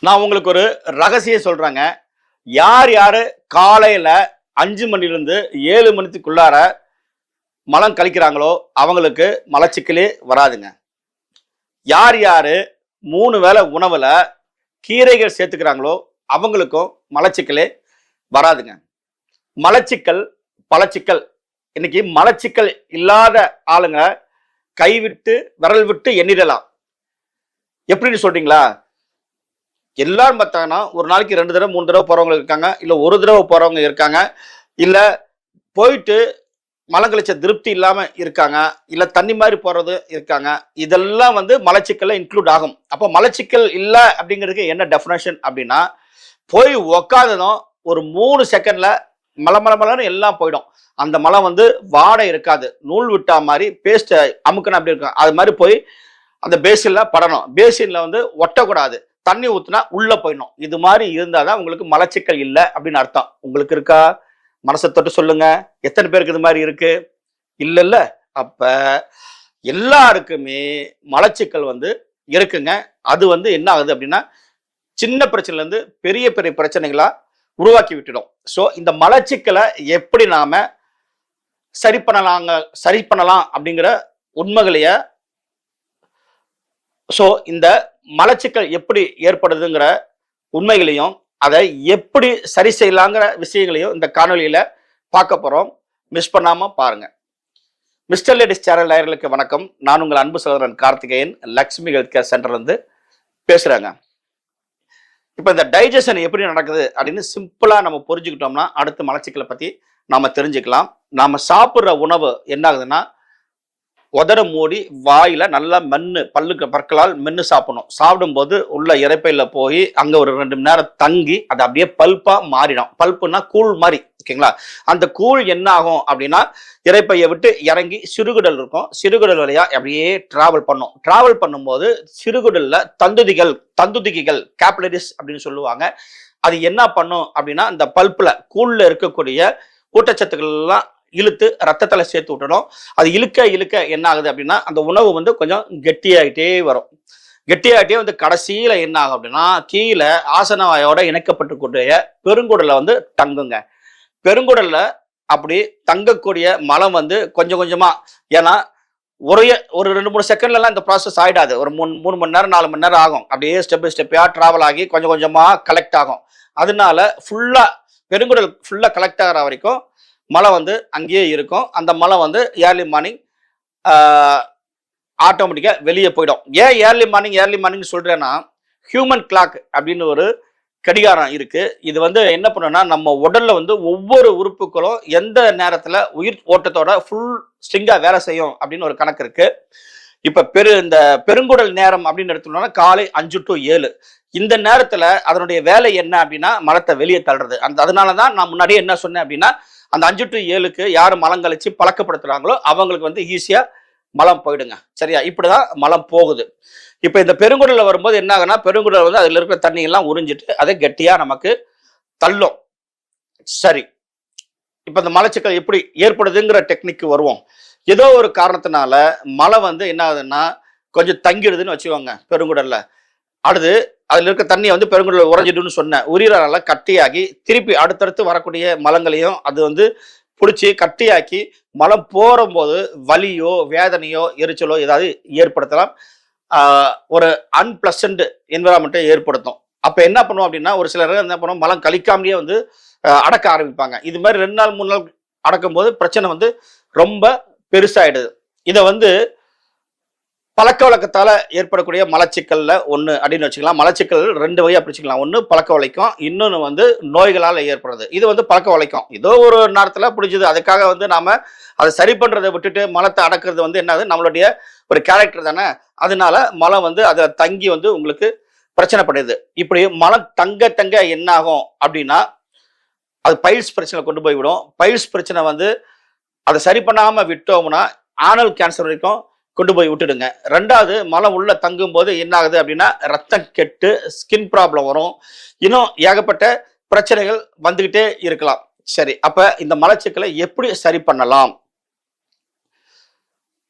நான் உங்களுக்கு ஒரு ரகசியம் சொல்றேங்க. யார் யாரு காலையில 5 மணிலிருந்து 7 மணிக்குள்ளார மலம் கழிக்கிறாங்களோ அவங்களுக்கு மலச்சிக்கலே வராதுங்க. யார் யாரு 3 வேளை உணவுல கீரைகள் சேர்த்துக்கிறாங்களோ அவங்களுக்கும் மலச்சிக்கலே வராதுங்க. மலச்சிக்கல் பலச்சிக்கல். இன்னைக்கு மலச்சிக்கல் இல்லாத ஆளுங்க கைவிட்டு விரல் விட்டு எண்ணிடலாம். எப்படின்னு சொல்றீங்களா? எல்லாரும் பார்த்தாங்கன்னா ஒரு நாளைக்கு 2 தடவை 3 தடவை போறவங்க இருக்காங்க, இல்ல ஒரு தடவை போறவங்க இருக்காங்க, இல்ல போயிட்டு மலம் கழிச்ச திருப்தி இல்லாம இருக்காங்க, இல்ல தண்ணி மாதிரி போறது இருக்காங்க. இதெல்லாம் வந்து மலச்சிக்கல்ல இன்க்ளூட் ஆகும். அப்போ மலச்சிக்கல் இல்ல அப்படிங்கிறதுக்கு என்ன டெஃபினேஷன் அப்படின்னா, போய் உக்காந்ததும் ஒரு 3 செகண்ட்ல மலமலமலன்னு எல்லாம் போயிடும். அந்த மலம் வந்து வாடை இருக்காது, நூல் விட்டா மாதிரி பேஸ்ட் அமுக்கணும் அப்படி இருக்கும். அது மாதிரி போய் அந்த பேசின்ல படணும். பேசின்ல வந்து ஒட்டக்கூடாது, தண்ணி ஊத்துனா உள்ள போயிடணும். இது மாதிரி இருந்தாதான் உங்களுக்கு மலச்சிக்கல் இல்லை அப்படின்னு அர்த்தம். உங்களுக்கு இருக்கா? மனசை தொட்டு சொல்லுங்க. எத்தனை பேருக்கு இது மாதிரி இருக்கு? இல்ல. அப்ப எல்லாருக்குமே மலச்சிக்கல் வந்து இருக்குங்க. அது வந்து என்ன ஆகுது அப்படின்னா, சின்ன பிரச்சனைல இருந்து பெரிய பெரிய பிரச்சனைகளா உருவாக்கி விட்டுடும். ஸோ இந்த மலச்சிக்கலை எப்படி நாம சரி பண்ணலாம் அப்படிங்கிற உண்மைகளைய, ஸோ இந்த மலச்சிக்கல் எப்படி ஏற்படுதுங்கிற உண்மைகளையும் அதை எப்படி சரி செய்யலாங்கிற விஷயங்களையும் இந்த காணொலியில பார்க்க போறோம். மிஸ் பண்ணாம பாருங்க. மிஸ்டர் லேடிஸ் சேனல் நேயர்களுக்கு வணக்கம். நான் உங்கள் அன்பு சகோதரன் கார்த்திகேயன், லக்ஷ்மி ஹெல்த் கேர் சென்டர்ல இருந்து பேசுறேங்க. இப்ப இந்த டைஜஷன் எப்படி நடக்குது அப்படின்னு சிம்பிளா நம்ம புரிஞ்சுக்கிட்டோம்னா அடுத்த மலச்சிக்கலை பத்தி நாம தெரிஞ்சுக்கலாம். நாம சாப்பிடுற உணவு என்ன ஆகுதுன்னா, உதட மூடி வாயில நல்லா மென்னு பற்களால் மென்னு சாப்பிடணும். சாப்பிடும்போது உள்ள இரைப்பையில போய் அங்க ஒரு 2 மணி நேரம் தங்கி அது அப்படியே பல்பா மாறிடும். பல்ப்புனா கூழ் மாதிரி, ஓகேங்களா? அந்த கூழ் என்ன ஆகும் அப்படின்னா, இரைப்பையை விட்டு இறங்கி சிறுகுடல் இருக்கும். சிறுகுடல் வழியா அப்படியே டிராவல் பண்ணும். டிராவல் பண்ணும்போது சிறுகுடல்ல தந்துதிகள் கேப்லரிஸ் அப்படின்னு சொல்லுவாங்க. அது என்ன பண்ணும் அப்படின்னா, அந்த பல்ப்புல கூழ்ல இருக்கக்கூடிய ஊட்டச்சத்துக்கள் எல்லாம் இழுத்து ரத்தத்துல சேர்த்து விட்டணும். அது இழுக்க இழுக்க என்ன ஆகுது அப்படின்னா, அந்த உணவு வந்து கொஞ்சம் கெட்டியாயிட்டே வரும். கெட்டியாயிட்டே வந்து கடைசியில என்ன ஆகும் அப்படின்னா, கீழே ஆசனவாயோட இணைக்கப்பட்டுக்கூடிய பெருங்குடல்ல வந்து தங்குங்க. பெருங்குடல்ல அப்படி தங்கக்கூடிய மலம் வந்து கொஞ்சம் கொஞ்சமா, ஏன்னா ஒரு 2-3 செகண்ட்ல எல்லாம் இந்த ப்ராசஸ் ஆயிடாது. ஒரு 3 மணி நேரம் 4 மணி நேரம் ஆகும். அப்படியே ஸ்டெப் பை ஸ்டெப்பா டிராவல் ஆகி கொஞ்சம் கொஞ்சமா கலெக்ட் ஆகும். அதனால ஃபுல்லா பெருங்குடல் ஃபுல்லா கலெக்ட் ஆகிற வரைக்கும் மழை வந்து அங்கேயே இருக்கும். அந்த மழை வந்து ஏர்லி மார்னிங் ஆட்டோமேட்டிக்கா வெளியே போயிடும். ஏன் ஏர்லி மார்னிங் சொல்றேன்னா, ஹியூமன் கிளாக் அப்படின்னு ஒரு கடிகாரம் இருக்கு. இது வந்து என்ன பண்ணுன்னா, நம்ம உடல்ல வந்து ஒவ்வொரு உறுப்புகளும் எந்த நேரத்துல உயிர் ஓட்டத்தோட ஃபுல் ஸ்ட்ரிங்கா வேலை செய்யும் அப்படின்னு ஒரு கணக்கு இருக்கு. இப்ப இந்த பெருங்குடல் நேரம் அப்படின்னு எடுத்துட்டோம்னா காலை 5 to 7. இந்த நேரத்துல அதனுடைய வேலை என்ன அப்படின்னா, மலத்தை வெளியே தள்ளுறது. அதனாலதான் நான் முன்னாடியே என்ன சொன்னேன் அப்படின்னா, அந்த 5 to 7க்கு யார் மலம் கழிச்சு பழக்கப்படுத்துறாங்களோ அவங்களுக்கு வந்து ஈஸியா மலம் போயிடுங்க. சரியா? இப்படிதான் மலம் போகுது. இப்ப இந்த பெருங்குடல்ல வரும்போது என்ன ஆகுனா, பெருங்குடல் வந்து அதுல இருக்கிற தண்ணி எல்லாம் உறிஞ்சிட்டு அதை கெட்டியா நமக்கு தள்ளும். சரி, இப்ப இந்த மலச்சிக்கல் எப்படி ஏற்படுதுங்கிற டெக்னிக் வருவோம். ஏதோ ஒரு காரணத்தினால மலை வந்து என்ன ஆகுதுன்னா கொஞ்சம் தங்கிடுதுன்னு வச்சுக்கோங்க பெருங்குடல்ல. அடுத்து அதுல இருக்க தண்ணியை வந்து பெருங்குடல் உறைஞ்சிடுன்னு சொன்னேன். உரியறால கட்டியாகி திருப்பி அடுத்தடுத்து வரக்கூடிய மலங்களையும் அது வந்து பிடிச்சி கட்டியாக்கி மலம் போகும்போது வலியோ வேதனையோ எரிச்சலோ ஏதாவது ஏற்படுத்தலாம். ஒரு அன்பிளசன்ட் என்விரான்மெண்ட்டை ஏற்படுத்தும். அப்ப என்ன பண்ணுவோம் அப்படின்னா, ஒரு சிலர் என்ன பண்ணுவோம், மலம் கழிக்காமலேயே வந்து அடக்க ஆரம்பிப்பாங்க. இது மாதிரி 2 நாள் 3 நாள் அடக்கும் போது பிரச்சனை வந்து ரொம்ப பெருசாயிடுது. இதை வந்து பழக்க வழக்கத்தால ஏற்படக்கூடிய மலச்சிக்கல்ல ஒண்ணு அப்படின்னு வச்சுக்கலாம். மலச்சிக்கல் 2 வகையா பிரிச்சுக்கலாம். ஒண்ணு பழக்க வழக்கம், இன்னொன்னு வந்து நோய்களால ஏற்படுறது. இது வந்து பழக்க வழக்கம். ஏதோ ஒரு நேரத்துல பிடிச்சது, அதுக்காக வந்து நாம அதை சரி பண்றதை விட்டுட்டு மலத்தை அடக்குறது வந்து என்னது, நம்மளுடைய ஒரு கேரக்டர் தானே. அதனால மலம் வந்து அதை தங்கி வந்து உங்களுக்கு பிரச்சனை பண்ணுது. இப்படி மலம் தங்க என்ன ஆகும் அப்படின்னா, அது பைல்ஸ் பிரச்சனை கொண்டு போய் விடும். பைல்ஸ் பிரச்சனை வந்து அதை சரி பண்ணாம விட்டோம்னா ஆனல் கேன்சர் வரைக்கும் கொண்டு போய் விட்டுடுங்க. 2வது, மலம் உள்ள தங்கும் போது என்ன ஆகுது அப்படின்னா, ரத்தம் கெட்டு ஸ்கின் ப்ராப்ளம் வரும். இன்னும் ஏகப்பட்ட பிரச்சனைகள் வந்துகிட்டே இருக்கலாம். சரி, அப்ப இந்த மலச்சிக்கலை எப்படி சரி பண்ணலாம்?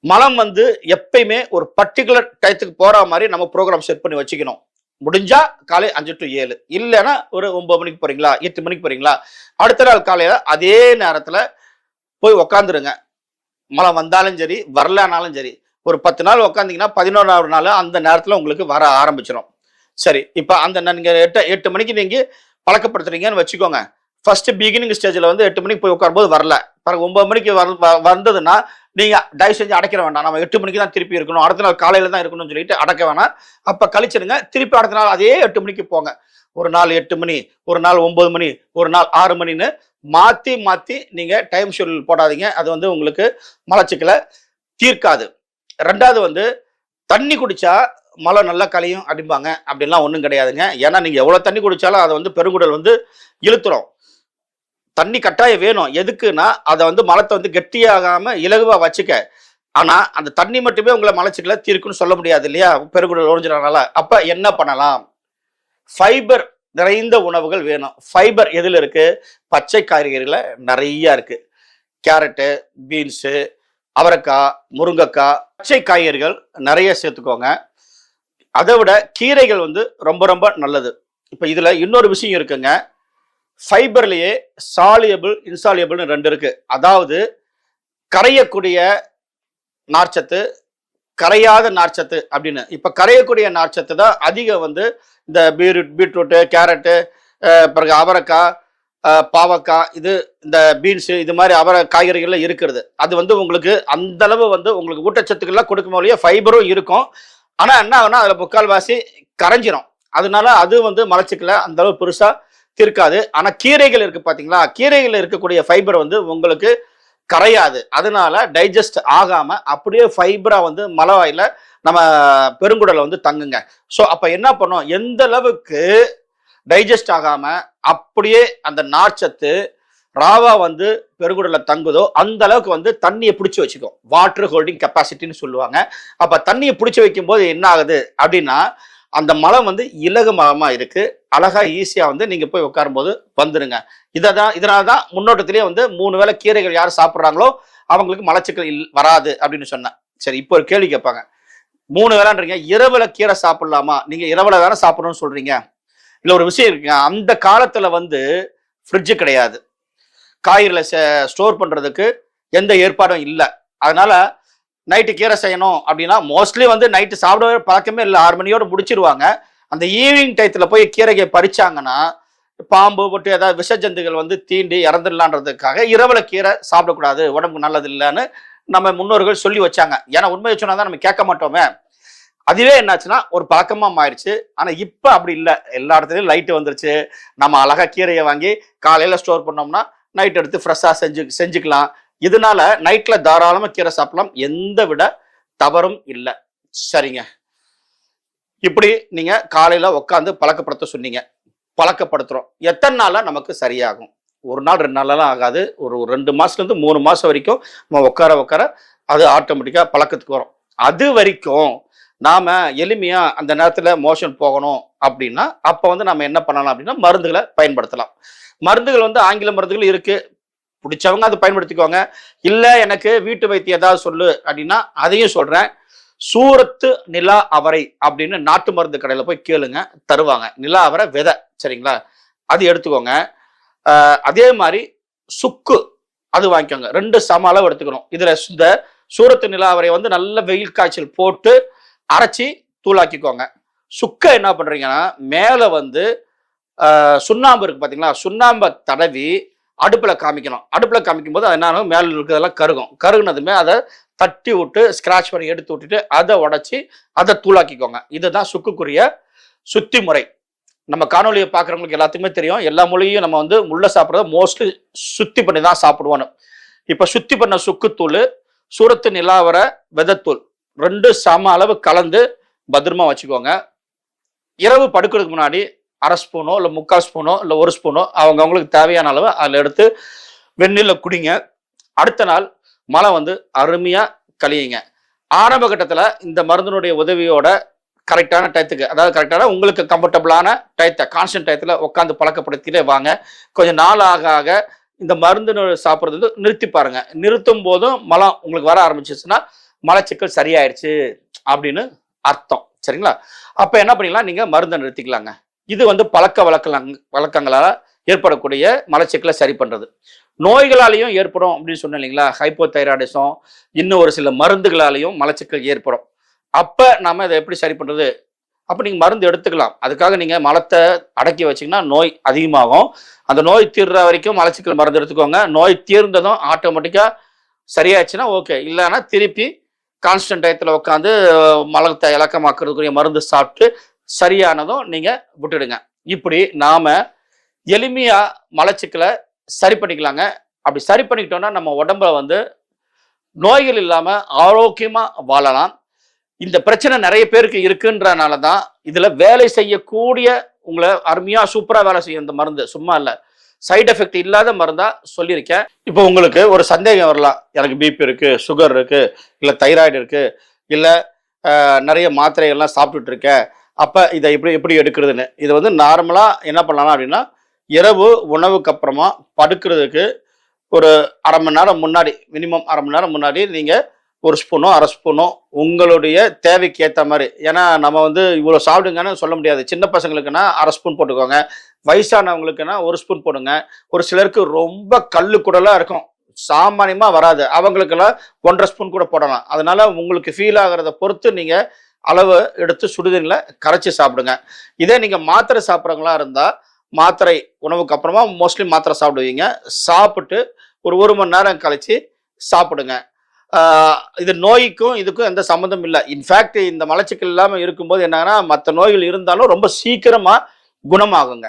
மலம் வந்து எப்பயுமே ஒரு பர்டிகுலர் டயத்துக்கு போற மாதிரி நம்ம ப்ரோக்ராம் செட் பண்ணி வச்சுக்கணும். முடிஞ்சா காலை 5 to 7, இல்லைன்னா ஒரு 9 மணிக்கு போறீங்களா, 8 மணிக்கு போறீங்களா, அடுத்த நாள் காலையில அதே நேரத்துல போய் உக்காந்துருங்க. மழை வந்தாலும் சரி, வரலனாலும் சரி. ஒரு 10 நாள் உக்காந்தீங்கன்னா 11வது நாள் அந்த நேரத்துல உங்களுக்கு வர ஆரம்பிச்சிடும். சரி, இப்ப அந்த நீங்க 8 மணிக்கு நீங்க பழக்கப்படுத்துறீங்கன்னு வச்சுக்கோங்க. ஃபர்ஸ்ட் பிகினிங் ஸ்டேஜ்ல வந்து 8 மணிக்கு போய் உட்காரும்போது வரல. பிறகு 9 மணிக்கு வந்ததுன்னா நீங்க தயவு செஞ்சு அடைக்கிற வேண்டாம். நம்ம 8 மணிக்கு தான் திருப்பி இருக்கணும், அடுத்த நாள் காலையில தான் இருக்கணும்னு சொல்லிட்டு அடைக்க வேணாம். அப்ப கழிச்சிடுங்க. திருப்பி அடுத்த நாள் அதே 8 மணிக்கு போங்க. ஒரு நாள் 8 மணி, ஒரு நாள் 9 மணி, ஒரு நாள் 6 மணின்னு மாத்தி மாத்தி நீங்க டைம் ஷெட்யூல் போடாதீங்க. அது வந்து உங்களுக்கு மலச்சிக்கலை தீர்க்காது. ரெண்டாவது வந்து தண்ணி குடிச்சா மழை நல்லா கலையும் அப்படிம்பாங்க. அப்படின்லாம் ஒன்றும் கிடையாதுங்க. ஏன்னா நீங்க எவ்வளவு தண்ணி குடிச்சாலும் அதை வந்து பெருங்குடல் வந்து இழுத்துரும். தண்ணி கட்டாயம் வேணும். எதுக்குன்னா அதை வந்து மலத்தை வந்து கெட்டியாகாம இலகுவா வச்சுக்க. ஆனா அந்த தண்ணி மட்டுமே உங்களை மலச்சிக்கலை தீர்க்குன்னு சொல்ல முடியாது இல்லையா, பெருங்குடல் ஒழிஞ்சிடறனால. அப்ப என்ன பண்ணலாம்? ஃபைபர் நிறைந்த உணவுகள் வேணும். ஃபைபர் எதுல இருக்கு? பச்சை காய்கறிகளை நிறைய இருக்கு. கேரட்டு, பீன்ஸு, அவரைக்காய், முருங்கைக்காய், பச்சை காய்கறிகள் நிறைய சேர்த்துக்கோங்க. அதை விட கீரைகள் வந்து ரொம்ப ரொம்ப நல்லது. இப்ப இதுல இன்னொரு விஷயம் இருக்குங்க. ஃபைபர்லயே சாலியபிள், இன்சாலியபிள்னு 2 இருக்கு. அதாவது கரையக்கூடிய நார்ச்சத்து, கரையாத நார்ச்சத்து அப்படின்னு. இப்ப கரையக்கூடிய நார்ச்சத்து தான் அதிகம் வந்து இந்த பீட்ரூட்டு, கேரட்டு, பிறகு அவரைக்காய், பாவக்காய், இது இந்த பீன்ஸு, இது மாதிரி காய்கறிகள்ல இருக்கிறது. அது வந்து உங்களுக்கு அந்த அளவு வந்து உங்களுக்கு ஊட்டச்சத்துக்கள்லாம் கொடுக்கும் போலயே ஃபைபரும் இருக்கும். ஆனா என்ன ஆகுனா அதுல முக்கால்வாசி கரைஞ்சிரும். அதனால அது வந்து மலச்சிக்கலை அந்த அளவு பெருசா தீர்க்காது. ஆனா கீரைகள் இருக்கு பாத்தீங்களா, கீரைகள் இருக்கக்கூடிய ஃபைபர் வந்து உங்களுக்கு கரையாது. அதனால டைஜஸ்ட் ஆகாம அப்படியே ஃபைபரா வந்து மலவாயில நம்ம பெருங்குடலை வந்து தங்குங்க. ஸோ அப்ப என்ன பண்ணும், எந்த அளவுக்கு டைஜஸ்ட் ஆகாம அப்படியே அந்த நார்ச்சத்து ராவா வந்து பெருங்குடல்ல தங்குதோ அந்த அளவுக்கு வந்து தண்ணியை பிடிச்சி வச்சுக்கும். வாட்டர் ஹோல்டிங் கெப்பாசிட்டின்னு சொல்லுவாங்க. அப்ப தண்ணியை பிடிச்சி வைக்கும் போது என்ன ஆகுது அப்படின்னா, அந்த மலம் வந்து இலகுமா இருக்கு. அழகா ஈஸியா வந்து நீங்க போய் உட்காரும் போது வந்துருங்க. இதனாலதான் முன்னோட்டத்திலேயே வந்து 3 வேளை கீரைகள் யார் சாப்பிட்றாங்களோ அவங்களுக்கு மலச்சிக்கல் வராது அப்படின்னு சொன்னேன். சரி, இப்போ ஒரு கேள்வி கேட்பாங்க. 3 வேளைன்றீங்க, இரவுல கீரை சாப்பிடலாமா? நீங்க இரவுல தானே சாப்பிடணும்னு சொல்றீங்க. இல்ல ஒரு விஷயம் இருக்குங்க. அந்த காலத்துல வந்து ஃப்ரிட்ஜ் கிடையாது. காய்கறிகளை ஸ்டோர் பண்றதுக்கு எந்த ஏற்பாடும் இல்லை. அதனால நைட்டு கீரை செய்யணும் அப்படின்னா மோஸ்ட்லி வந்து நைட்டு சாப்பிடவே பழக்கமே இல்லை. 6 மணியோட முடிச்சிருவாங்க. அந்த ஈவினிங் டயத்துல போய் கீரையை பறிச்சாங்கன்னா பாம்பு போட்டு ஏதாவது விஷஜந்துகள் வந்து தீண்டி இறந்துடலான்றதுக்காக இரவுல கீரை சாப்பிடக்கூடாது, உடம்புக்கு நல்லது இல்லைன்னு நம்ம முன்னோர்கள் சொல்லி வச்சாங்க. ஏன்னா உண்மையை சொன்னா தான் நம்ம கேட்க மாட்டோமே. அதுவே என்னாச்சுன்னா ஒரு பழக்கமா மாறிடுச்சு. ஆனா இப்ப அப்படி இல்லை. எல்லா இடத்துலயும் லைட் வந்துருச்சு. நம்ம அழகா கீரையை வாங்கி காலையில ஸ்டோர் பண்ணோம்னா நைட் எடுத்து ஃப்ரெஷ்ஷா செஞ்சுக்கலாம். இதனால நைட்ல தாராளமா கீரை சாப்பிடலாம். எந்த விட தவறும் இல்லை. சரிங்க, இப்படி நீங்க காலையில உட்காந்து பழக்கப்படுத்த சொன்னீங்க. பழக்கப்படுத்துறோம். எத்தனை நாளா நமக்கு சரியாகும்? 1 நாள் 2 நாளெல்லாம் ஆகாது. ஒரு 2 மாசத்துல இருந்து 3 மாசம் வரைக்கும் நம்ம உட்கார அது ஆட்டோமேட்டிக்கா பழக்கத்துக்கு வரும். அது வரைக்கும் நாம எளிமையா அந்த நேரத்துல மோஷன் போகணும் அப்படின்னா அப்ப வந்து நம்ம என்ன பண்ணலாம் அப்படின்னா மருந்துகளை பயன்படுத்தலாம். மருந்துகள் வந்து ஆங்கில மருந்துகள் இருக்கு. பிடிச்சவங்க அதை பயன்படுத்திக்கோங்க. இல்ல எனக்கு வீட்டு வைத்தியம் ஏதாவது சொல்லு அப்படின்னா அதையும் சொல்றேன். சூரத்து நிலா அவரை அப்படின்னு நாட்டு மருந்து கடையில போய் கேளுங்க, தருவாங்க. நிலா அவரை விதை, சரிங்களா? அது எடுத்துக்கோங்க. அதே மாதிரி சுக்கு அது வாங்கிக்கோங்க. 2 சம அளவு எடுத்துக்கணும். இதுல இந்த சூரத்து நிலா அவரை வந்து நல்ல வெயில் காய்ச்சல் போட்டு அரைச்சி தூளாக்கிக்கோங்க. சுக்கை என்ன பண்றீங்கன்னா மேல வந்து சுண்ணாம்பு இருக்கு பாத்தீங்களா, சுண்ணாம்பை தடவி அடுப்புல காமிக்கணும். அடுப்புல காமிக்கும் போது அது என்ன மேல இருக்கிறதெல்லாம் கருகும். கருகுனதுமே அதை தட்டி விட்டு ஸ்கிராச் பண்ணி எடுத்து விட்டுட்டு அதை உடைச்சி அதை தூளாக்கிக்கோங்க. இதுதான் சுக்குக்குரிய சுத்தி முறை. நம்ம காணொலியை பார்க்குறவங்களுக்கு எல்லாத்துக்குமே தெரியும். எல்லா மொழியும் நம்ம வந்து உள்ள சாப்பிட்றத மோஸ்ட்லி சுத்தி பண்ணி தான் சாப்பிடுவோன்னு. இப்ப சுத்தி பண்ண சுக்குத்தூள், சூரத்து நிலாவர விதத்தூள் 2 சம அளவு கலந்து பத்திரமா வச்சுக்கோங்க. இரவு படுக்கிறதுக்கு முன்னாடி 1/2 ஸ்பூனோ இல்லை 3/4 ஸ்பூனோ இல்லை 1 ஸ்பூனோ அவங்களுக்கு தேவையான அளவு அதில் எடுத்து வெந்நீர்ல குடிங்க. அடுத்த நாள் மழை வந்து அருமையா கழியுங்க. ஆரம்ப கட்டத்துல இந்த மருந்தினுடைய உதவியோட கரெக்டான டயத்துக்கு, அதாவது கரெக்டான உங்களுக்கு கம்ஃபர்டபுளான டயத்தை கான்ஸ்டன்ட் டயத்துல உட்காந்து பழக்கப்படுத்திட்டே வாங்க. கொஞ்சம் நாள் ஆக ஆக இந்த மருந்து சாப்பிட்றது வந்து நிறுத்தி பாருங்க. நிறுத்தும் போதும் மலம் உங்களுக்கு வர ஆரம்பிச்சிச்சுன்னா மலச்சிக்கல் சரியாயிருச்சு அப்படின்னு அர்த்தம். சரிங்களா? அப்ப என்ன பண்ணிக்கலாம், நீங்க மருந்தை நிறுத்திக்கலாங்க. இது வந்து பழக்க வழக்கங்களால ஏற்படக்கூடிய மலச்சிக்கலை சரி பண்றது. நோய்களாலையும் ஏற்படும் அப்படின்னு சொன்னேன் இல்லைங்களா? ஹைப்போதைராய்டிசம், இன்னும் ஒரு சில மருந்துகளாலையும் மலச்சிக்கல் ஏற்படும். அப்ப நாம இதை எப்படி சரி பண்றது? அப்ப நீங்க மருந்து எடுத்துக்கலாம். அதுக்காக நீங்க மலத்தை அடக்கி வச்சீங்கன்னா நோய் அதிகமாகும். அந்த நோய் தீர்ற வரைக்கும் மலச்சிக்கல் மருந்து எடுத்துக்கோங்க. நோய் தீர்ந்ததும் ஆட்டோமேட்டிக்கா சரியாச்சுன்னா ஓகே. இல்லைன்னா திருப்பி கான்ஸ்டன்ட் டயத்துல உட்காந்து மலத்தை இலக்கமாக்குறதுக்குரிய மருந்து சாப்பிட்டு சரியானதும் நீங்க விட்டுடுங்க. இப்படி நாம எளிமையா மலச்சிக்கலை சரி பண்ணிக்கலாங்க. அப்படி சரி பண்ணிக்கிட்டோம்னா நம்ம உடம்புல வந்து நோய்கள் இல்லாம ஆரோக்கியமா வாழலாம். இந்த பிரச்சனை நிறைய பேருக்கு இருக்குன்றனால தான் இதுல வேலை செய்யக்கூடிய உங்களை அருமையா சூப்பரா வேலை செய்யும் இந்த மருந்து. சும்மா இல்ல, சைடு எஃபெக்ட் இல்லாத மருந்தா சொல்லியிருக்கேன். இப்போ உங்களுக்கு ஒரு சந்தேகம் வரலாம், எனக்கு பிபி இருக்கு, சுகர் இருக்கு, இல்ல தைராய்டு இருக்கு, இல்ல நிறைய மாத்திரைகள்லாம் சாப்பிட்டுட்டு இருக்கேன், அப்ப இதை எப்படி எப்படி எடுக்கிறதுன்னு. இது வந்து நார்மலா என்ன பண்ணலாம் அப்படின்னா, இரவு உணவுக்கு அப்புறமா படுக்கிறதுக்கு ஒரு அரை மணி நேரம் முன்னாடி, மினிமம் அரை மணி நேரம் முன்னாடி நீங்க ஒரு ஸ்பூனோ அரை ஸ்பூனோ உங்களுடைய தேவைக்கு ஏற்ற மாதிரி. ஏன்னா நம்ம வந்து இவ்வளோ சாப்பிடுங்கன்னு சொல்ல முடியாது. சின்ன பசங்களுக்குன்னா அரை ஸ்பூன் போட்டுக்கோங்க, வயசானவங்களுக்குன்னா ஒரு ஸ்பூன் போடுங்க. ஒரு சிலருக்கு ரொம்ப கல்லு கூடலாம் இருக்கும், சாமானியமா வராது, அவங்களுக்கெல்லாம் 1.5 ஸ்பூன் கூட போடலாம். அதனால உங்களுக்கு ஃபீல் ஆகிறத பொறுத்து நீங்க அளவு எடுத்து சுடுதண்ணில் கரைச்சி சாப்பிடுங்க. இதே நீங்க மாத்திரை சாப்பிட்றவங்களா இருந்தா மாத்திரை உணவுக்கு அப்புறமா மோஸ்ட்லி மாத்திரை சாப்பிடுவீங்க, சாப்பிட்டு ஒரு மணி நேரம் கழிச்சு சாப்பிடுங்க. இது நோய்க்கும் இதுக்கும் எந்த சம்மந்தம் இல்லை. இன்ஃபேக்ட் இந்த மலச்சிக்கல் இல்லாமல் இருக்கும்போது என்னன்னா மற்ற நோய்கள் இருந்தாலும் ரொம்ப சீக்கிரமா குணமாகுங்க.